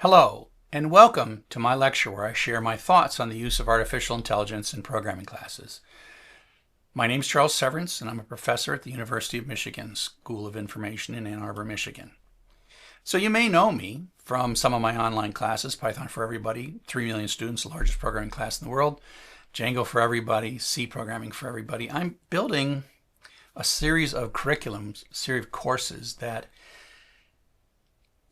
Hello, and welcome to my lecture where I share my thoughts on the use of artificial intelligence in programming classes. My name is Charles Severance, and I'm a professor at the University of Michigan School of Information in Ann Arbor, Michigan. So you may know me from some of my online classes, Python for Everybody, 3 million students, the largest programming class in the world, Django for Everybody, C programming for everybody. I'm building a series of curriculums, a series of courses that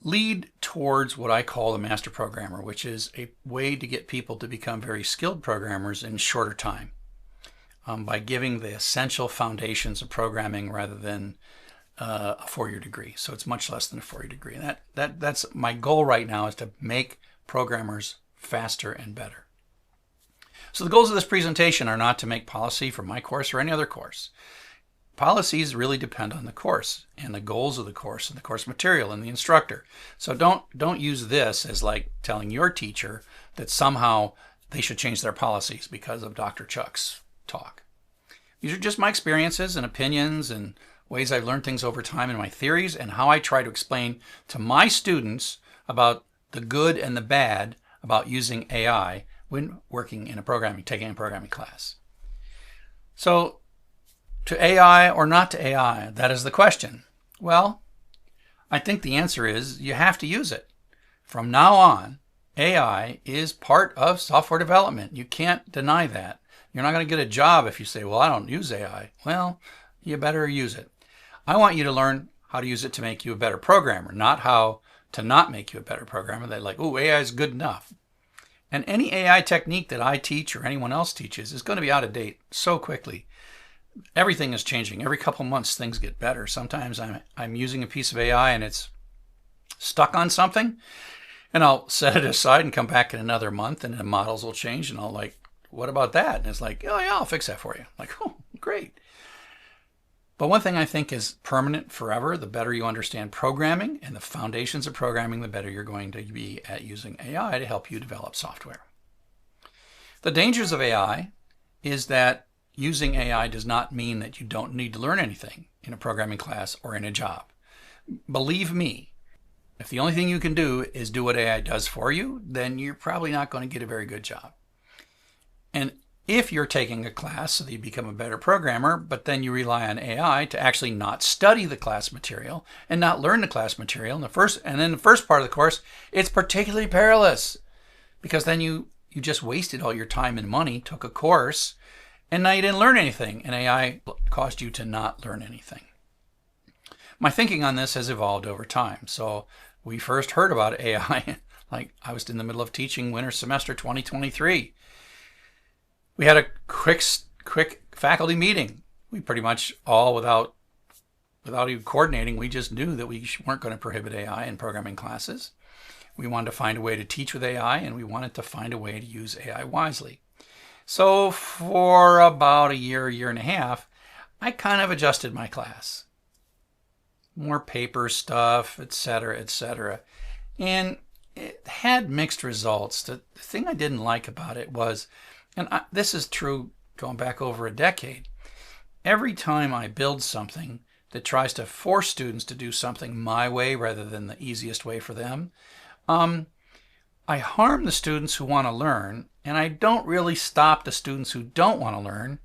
lead towards what I call the master programmer, which is a way to get people to become very skilled programmers in shorter time by giving the essential foundations of programming rather than a 4-year degree. So it's much less than a 4-year degree. And that's my goal right now, is to make programmers faster and better. So the goals of this presentation are not to make policy for my course or any other course. Policies really depend on the course and the goals of the course and the course material and the instructor. So don't use this as like telling your teacher that somehow they should change their policies because of Dr. Chuck's talk. These are just my experiences and opinions and ways I've learned things over time in my theories and how I try to explain to my students about the good and the bad about using AI when working in taking a programming class. So, to AI or not to AI? That is the question. Well, I think the answer is you have to use it. From now on, AI is part of software development. You can't deny that. You're not going to get a job if you say, well, I don't use AI. Well, you better use it. I want you to learn how to use it to make you a better programmer, not how to not make you a better programmer. They're like, oh, AI is good enough. And any AI technique that I teach or anyone else teaches is going to be out of date so quickly. Everything is changing. Every couple months things get better. Sometimes I'm using a piece of AI and it's stuck on something, and I'll set it aside and come back in another month and the models will change, and I'll like, what about that? And it's like, oh yeah, I'll fix that for you. Like, oh, great. But one thing I think is permanent forever: the better you understand programming and the foundations of programming, the better you're going to be at using AI to help you develop software. The dangers of AI is that using AI does not mean that you don't need to learn anything in a programming class or in a job. Believe me, if the only thing you can do is do what AI does for you, then you're probably not going to get a very good job. And if you're taking a class so that you become a better programmer, but then you rely on AI to actually not study the class material and not learn the class material in the first part of the course, it's particularly perilous, because then you just wasted all your time and money, took a course, and now you didn't learn anything, and AI caused you to not learn anything. My thinking on this has evolved over time. So we first heard about AI, like I was in the middle of teaching winter semester 2023. We had a quick faculty meeting. We pretty much all, without even coordinating, we just knew that we weren't going to prohibit AI in programming classes. We wanted to find a way to teach with AI, and we wanted to find a way to use AI wisely. So for about a year and a half, I kind of adjusted my class. More paper stuff, etc., etc. And it had mixed results. The thing I didn't like about it was, and this is true going back over a decade, every time I build something that tries to force students to do something my way rather than the easiest way for them, I harm the students who want to learn, and I don't really stop the students who don't want to learn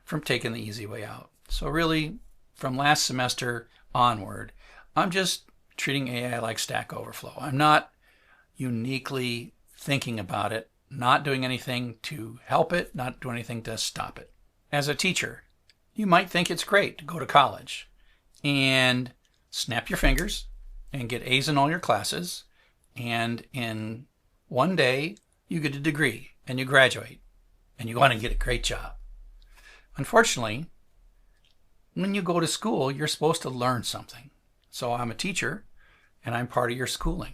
from taking the easy way out. So really, from last semester onward, I'm just treating AI like Stack Overflow. I'm not uniquely thinking about it, not doing anything to help it, not doing anything to stop it. As a teacher, you might think it's great to go to college and snap your fingers and get A's in all your classes, and in one day, you get a degree and you graduate and you want to get a great job. Unfortunately, when you go to school, you're supposed to learn something. So I'm a teacher and I'm part of your schooling.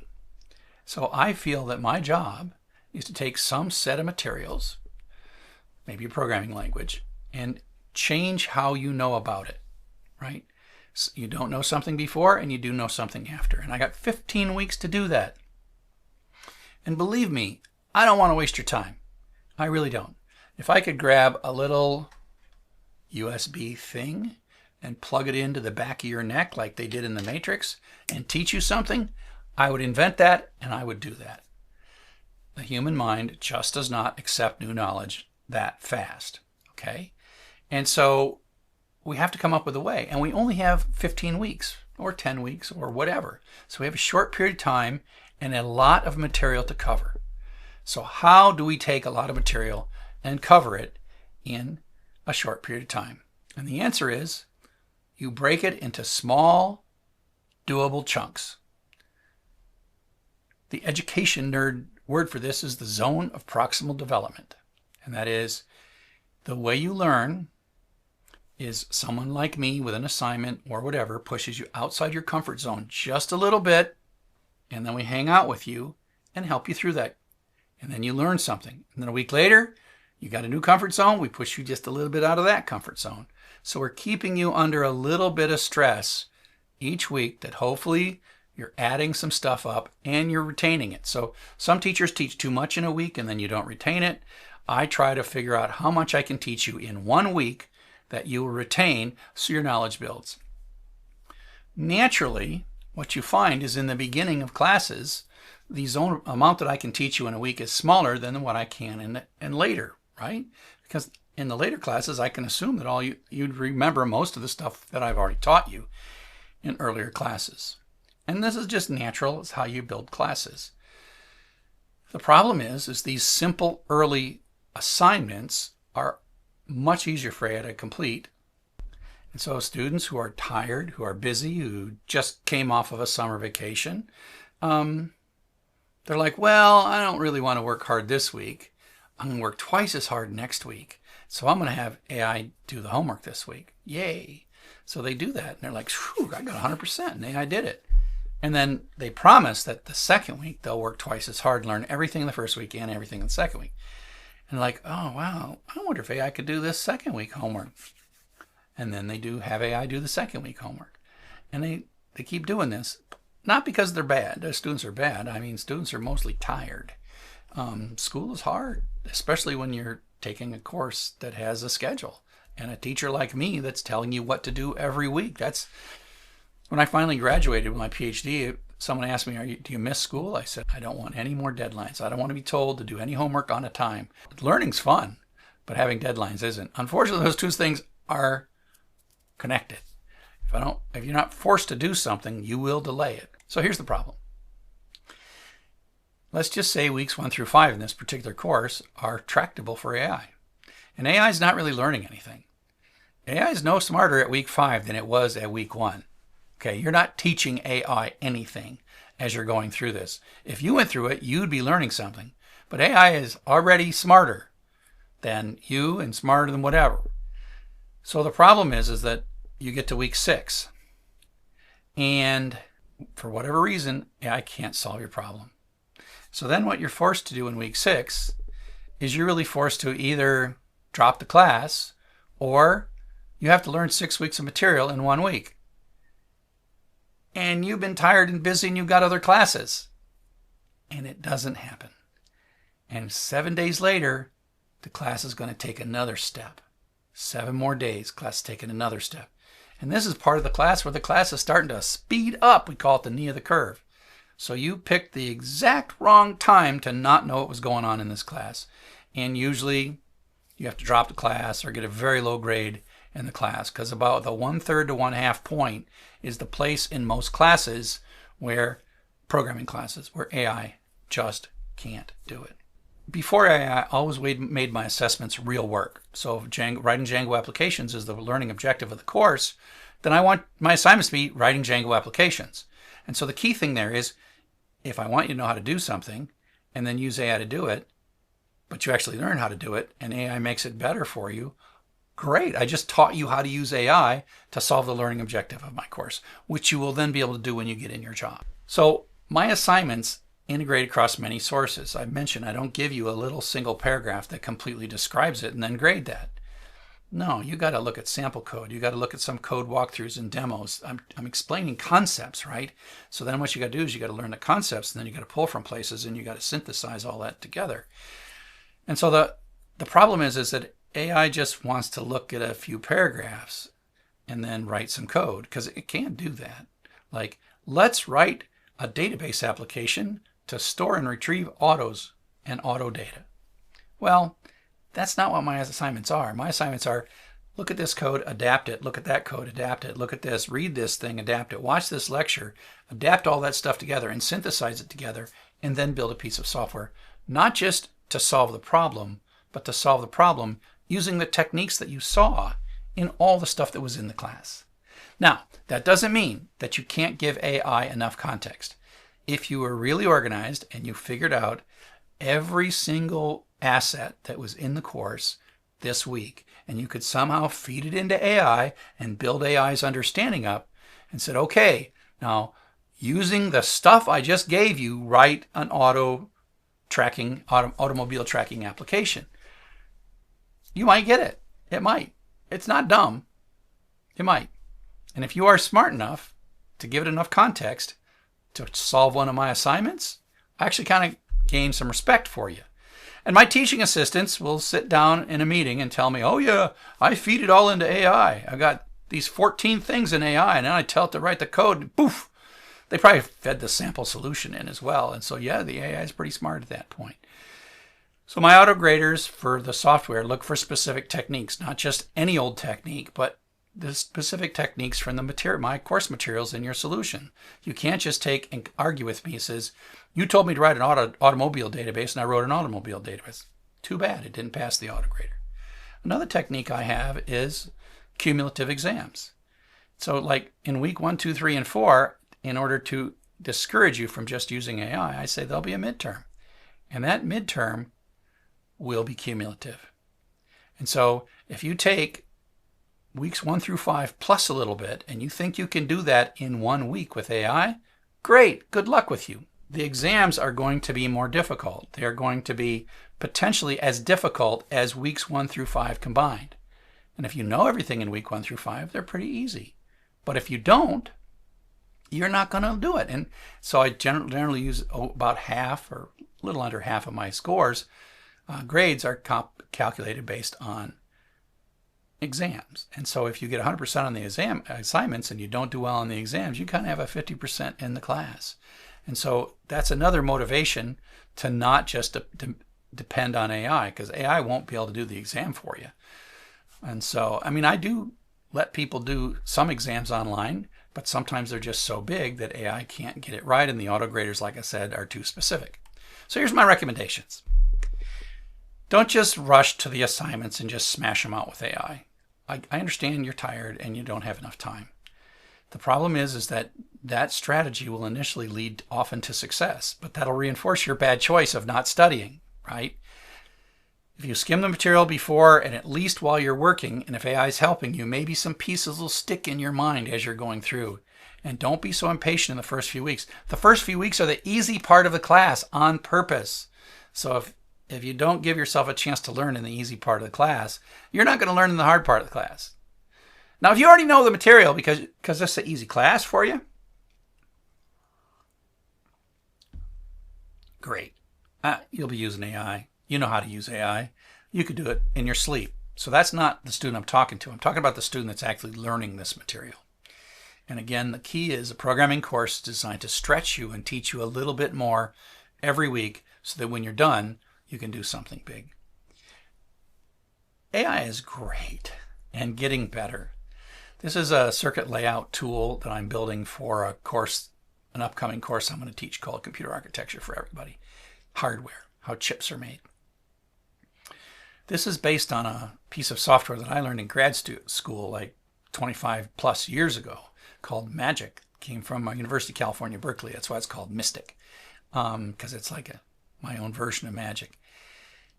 So I feel that my job is to take some set of materials, maybe a programming language, and change how you know about it, right? So you don't know something before and you do know something after. And I got 15 weeks to do that. And believe me, I don't want to waste your time. I really don't. If I could grab a little USB thing and plug it into the back of your neck like they did in the Matrix and teach you something, I would invent that and I would do that. The human mind just does not accept new knowledge that fast. Okay? And so we have to come up with a way. And we only have 15 weeks or 10 weeks or whatever. So we have a short period of time and a lot of material to cover. So how do we take a lot of material and cover it in a short period of time? And the answer is you break it into small, doable chunks. The education nerd word for this is the zone of proximal development. And that is the way you learn is someone like me with an assignment or whatever pushes you outside your comfort zone just a little bit, and then we hang out with you and help you through that. And then you learn something. And then a week later, you got a new comfort zone. We push you just a little bit out of that comfort zone. So we're keeping you under a little bit of stress each week that hopefully you're adding some stuff up and you're retaining it. So some teachers teach too much in a week and then you don't retain it. I try to figure out how much I can teach you in 1 week that you will retain so your knowledge builds. Naturally, what you find is in the beginning of classes, the zone amount that I can teach you in a week is smaller than what I can in later, right? Because in the later classes, I can assume that you'd remember most of the stuff that I've already taught you in earlier classes. And this is just natural. It's how you build classes. The problem is these simple early assignments are much easier for AI to complete. And so students who are tired, who are busy, who just came off of a summer vacation, they're like, well, I don't really want to work hard this week. I'm going to work twice as hard next week. So I'm going to have AI do the homework this week. Yay. So they do that. And they're like, whew, I got 100% and AI did it. And then they promise that the second week they'll work twice as hard, learn everything in the first week and everything in the second week. And like, oh, wow, I wonder if AI could do this second week homework. And then they do have AI do the second week homework. And they keep doing this. Not because they're bad. The students are bad. I mean, students are mostly tired. School is hard, especially when you're taking a course that has a schedule. And a teacher like me that's telling you what to do every week. That's when I finally graduated with my PhD, someone asked me, do you miss school? I said, I don't want any more deadlines. I don't want to be told to do any homework on a time. Learning's fun, but having deadlines isn't. Unfortunately, those two things are connected. If you're not forced to do something, you will delay it. So here's the problem. Let's just say weeks 1 through 5 in this particular course are tractable for AI. And AI is not really learning anything. AI is no smarter at week 5 than it was at week 1. Okay, you're not teaching AI anything as you're going through this. If you went through it, you'd be learning something. But AI is already smarter than you and smarter than whatever. So the problem is that you get to week 6 and for whatever reason, AI can't solve your problem. So then what you're forced to do in week 6 is you're really forced to either drop the class or you have to learn 6 weeks of material in 1 week. And you've been tired and busy and you've got other classes. And it doesn't happen. And 7 days later, the class is going to take another step. 7 more days, class is taking another step. And this is part of the class where the class is starting to speed up. We call it the knee of the curve. So you picked the exact wrong time to not know what was going on in this class. And usually you have to drop the class or get a very low grade in the class because about the 1/3 to 1/2 point is the place in most classes where programming classes where AI just can't do it. Before AI, I always made my assessments real work. So if writing Django applications is the learning objective of the course, then I want my assignments to be writing Django applications. And so the key thing there is if I want you to know how to do something and then use AI to do it, but you actually learn how to do it and AI makes it better for you, great. I just taught you how to use AI to solve the learning objective of my course, which you will then be able to do when you get in your job. So my assignments integrate across many sources. I mentioned I don't give you a little single paragraph that completely describes it and then grade that. No, you got to look at sample code. You got to look at some code walkthroughs and demos. I'm explaining concepts, right? So then what you got to do is you got to learn the concepts and then you got to pull from places and you got to synthesize all that together. And so the problem is that AI just wants to look at a few paragraphs and then write some code because it can't do that. Like, let's write a database application to store and retrieve autos and auto data. Well, that's not what my assignments are. My assignments are, look at this code, adapt it. Look at that code, adapt it. Look at this, read this thing, adapt it. Watch this lecture, adapt all that stuff together and synthesize it together, and then build a piece of software. Not just to solve the problem, but to solve the problem using the techniques that you saw in all the stuff that was in the class. Now, that doesn't mean that you can't give AI enough context. If you were really organized and you figured out every single asset that was in the course this week, and you could somehow feed it into AI and build AI's understanding up and said, okay, now using the stuff I just gave you, write an automobile tracking application. You might get it. It might. It's not dumb. It might. And if you are smart enough to give it enough context to solve one of my assignments, I actually kind of gain some respect for you. And my teaching assistants will sit down in a meeting and tell me, oh yeah, I feed it all into AI. I've got these 14 things in AI, and then I tell it to write the code, and poof, they probably fed the sample solution in as well. And so yeah, the AI is pretty smart at that point. So my auto graders for the software look for specific techniques, not just any old technique, but the specific techniques from the my course materials in your solution. You can't just take and argue with me. It says, you told me to write an automobile database, and I wrote an automobile database. Too bad, it didn't pass the auto grader. Another technique I have is cumulative exams. So like in week 1, 2, 3, and 4, in order to discourage you from just using AI, I say there'll be a midterm. And that midterm will be cumulative. And so if you take weeks 1 through 5 plus a little bit, and you think you can do that in 1 week with AI, great, good luck with you. The exams are going to be more difficult. They are going to be potentially as difficult as weeks 1 through 5 combined. And if you know everything in week 1 through 5, they're pretty easy. But if you don't, you're not going to do it. And so I generally use about half or a little under half of my scores. Grades are calculated based on exams. And so if you get 100% on the exam assignments and you don't do well on the exams, you kind of have a 50% in the class. And so that's another motivation to not just depend on AI, because AI won't be able to do the exam for you. And so, I mean, I do let people do some exams online, but sometimes they're just so big that AI can't get it right, and the auto graders, like I said, are too specific. So here's my recommendations. Don't just rush to the assignments and just smash them out with AI. I understand you're tired and you don't have enough time. The problem is that that strategy will initially lead often to success, but that'll reinforce your bad choice of not studying, right? If you skim the material before and at least while you're working, and if AI is helping you, maybe some pieces will stick in your mind as you're going through. And don't be so impatient in the first few weeks. The first few weeks are the easy part of the class on purpose. So if you don't give yourself a chance to learn in the easy part of the class, you're not going to learn in the hard part of the class. Now, if you already know the material because this is an easy class for you, great. You'll be using AI. You know how to use AI. You could do it in your sleep. So that's not the student I'm talking to. I'm talking about the student that's actually learning this material. And again, the key is a programming course designed to stretch you and teach you a little bit more every week so that when you're done, you can do something big. AI is great and getting better. This is a circuit layout tool that I'm building for a course, an upcoming course I'm going to teach called Computer Architecture for Everybody. Hardware, how chips are made. This is based on a piece of software that I learned in grad school like 25 plus years ago called Magic. It came from University of California, Berkeley. That's why it's called Mystic, because it's like my own version of Magic.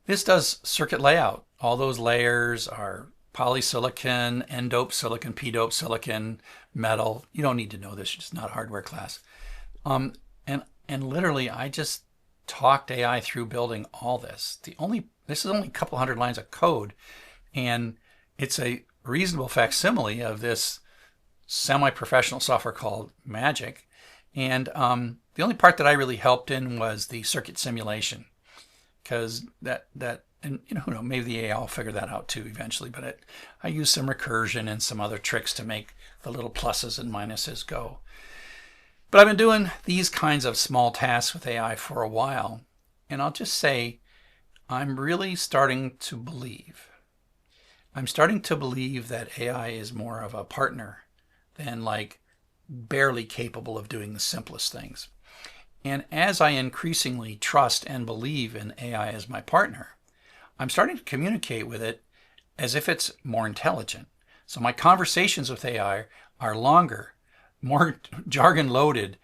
This does circuit layout. All those layers are polysilicon, N-doped silicon, P-doped silicon, metal. You don't need to know this. It's not a hardware class. And literally, I just talked AI through building all this. This is only a couple hundred lines of code, and it's a reasonable facsimile of this semi-professional software called Magic. And the only part that I really helped in was the circuit simulation, because and you know, who knows, maybe the AI will figure that out too eventually, but I used some recursion and some other tricks to make the little pluses and minuses go. But I've been doing these kinds of small tasks with AI for a while, and I'll just say I'm really starting to believe. I'm starting to believe that AI is more of a partner than like barely capable of doing the simplest things. And as I increasingly trust and believe in AI as my partner, I'm starting to communicate with it as if it's more intelligent. So my conversations with AI are longer, more jargon loaded,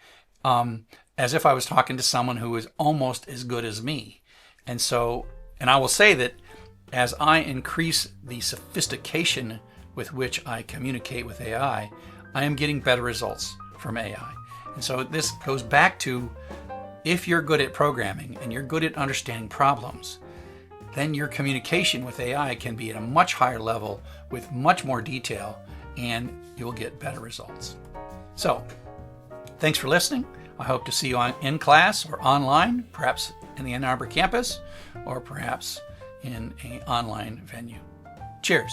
as if I was talking to someone who is almost as good as me. And I will say that as I increase the sophistication with which I communicate with AI, I am getting better results from AI. And so this goes back to, if you're good at programming and you're good at understanding problems, then your communication with AI can be at a much higher level with much more detail, and you'll get better results. So, thanks for listening. I hope to see you in class or online, perhaps in the Ann Arbor campus, or perhaps in an online venue. Cheers.